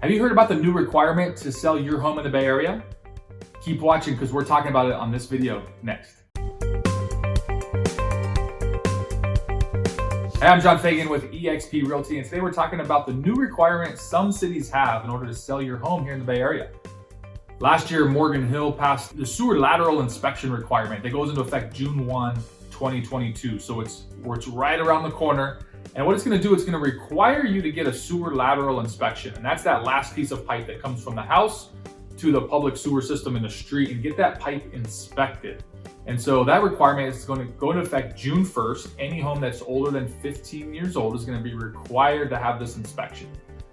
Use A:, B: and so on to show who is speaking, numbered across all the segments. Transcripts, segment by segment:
A: Have you heard about the new requirement to sell your home in the Bay Area? Keep watching because we're talking about it on this video next. Hey, I'm John Fagan with eXp Realty, and today we're talking about the new requirement some cities have in order to sell your home here in the Bay Area. Last year, Morgan Hill passed the sewer lateral inspection requirement that goes into effect June 1, 2022. So it's right around the corner. And what it's going to do, it's going to require you to get a sewer lateral inspection. And that's that last piece of pipe that comes from the house to the public sewer system in the street, and get that pipe inspected. And so that requirement is going to go into effect June 1st. Any home that's older than 15 years old is going to be required to have this inspection.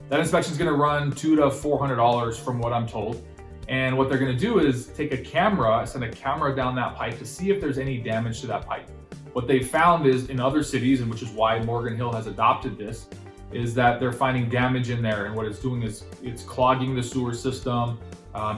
A: That inspection is going to run $200 to $400 from what I'm told. And what they're going to do is take a camera, send a camera down that pipe to see if there's any damage to that pipe. What they found is in other cities, and which is why Morgan Hill has adopted this, is that they're finding damage in there. And what it's doing is it's clogging the sewer system.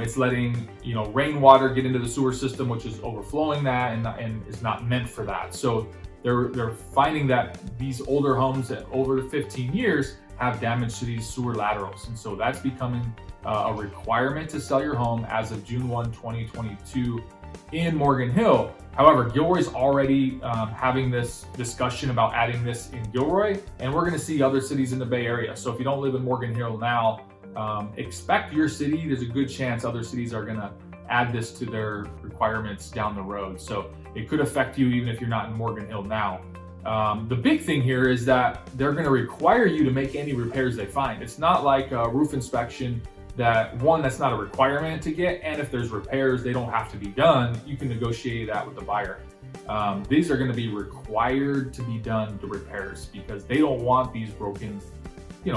A: It's letting rainwater get into the sewer system, which is overflowing that and is not meant for that. So they're finding that these older homes at over 15 years have damage to these sewer laterals. And so that's becoming a requirement to sell your home as of June 1, 2022 in Morgan Hill. However, Gilroy's already having this discussion about adding this in Gilroy, and we're going to see other cities in the Bay Area. So if you don't live in Morgan Hill now, expect your city. There's a good chance other cities are going to add this to their requirements down the road. So it could affect you even if you're not in Morgan Hill now. The big thing here is that they're going to require you to make any repairs they find. It's not like a roof inspection that's not a requirement to get, and if there's repairs, they don't have to be done. You can negotiate that with the buyer. These are going to be required to be done, the repairs, because they don't want these broken,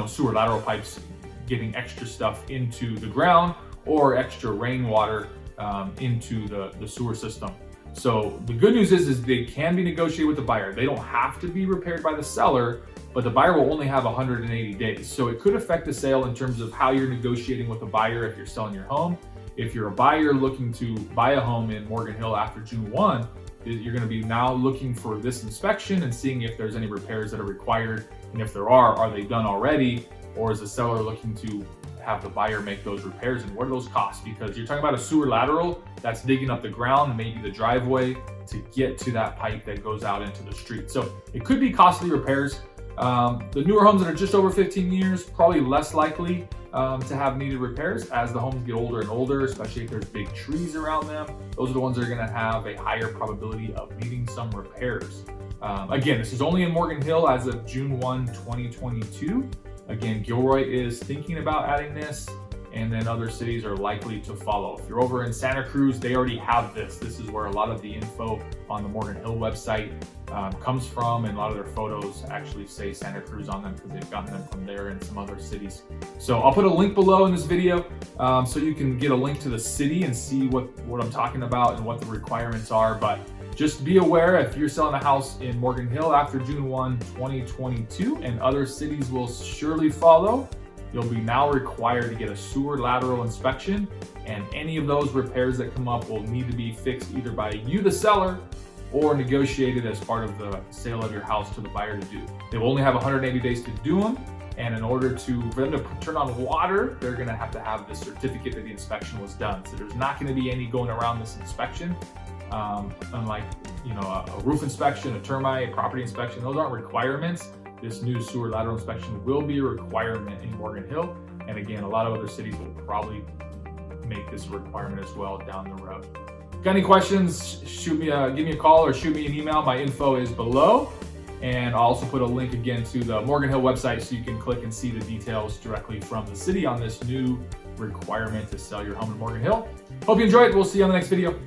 A: sewer lateral pipes getting extra stuff into the ground or extra rainwater into the sewer system. So the good news is they can be negotiated with the buyer. They don't have to be repaired by the seller, but the buyer will only have 180 days. So it could affect the sale in terms of how you're negotiating with the buyer if you're selling your home. If you're a buyer looking to buy a home in Morgan Hill after June 1, you're going to be now looking for this inspection and seeing if there's any repairs that are required. And if there are they done already? Or is the seller looking to have the buyer make those repairs, and what do those cost? Because you're talking about a sewer lateral that's digging up the ground, maybe the driveway to get to that pipe that goes out into the street. So it could be costly repairs. The newer homes that are just over 15 years, probably less likely to have needed repairs as the homes get older and older, especially if there's big trees around them. Those are the ones that are going to have a higher probability of needing some repairs. Again, this is only in Morgan Hill as of June 1, 2022. Again, Gilroy is thinking about adding this, and then other cities are likely to follow. If you're over in Santa Cruz, they already have this. This is where a lot of the info on the Morgan Hill website comes from, and a lot of their photos actually say Santa Cruz on them because they've gotten them from there and some other cities. So I'll put a link below in this video so you can get a link to the city and see what I'm talking about and what the requirements are. But just be aware, if you're selling a house in Morgan Hill after June 1, 2022, and other cities will surely follow, you'll be now required to get a sewer lateral inspection, and any of those repairs that come up will need to be fixed either by you, the seller, or negotiated as part of the sale of your house to the buyer to do. They will only have 180 days to do them, and in order for them to turn on water, they're going to have the certificate that the inspection was done. So there's not going to be any going around this inspection. Unlike a roof inspection, a termite, property inspection, those aren't requirements. This new sewer lateral inspection will be a requirement in Morgan Hill, and again, a lot of other cities will probably make this a requirement as well down the road. Got any questions? Give me a call or shoot me an email. My info is below, and I'll also put a link again to the Morgan Hill website so you can click and see the details directly from the city on this new requirement to sell your home in Morgan Hill. Hope you enjoyed. We'll see you on the next video.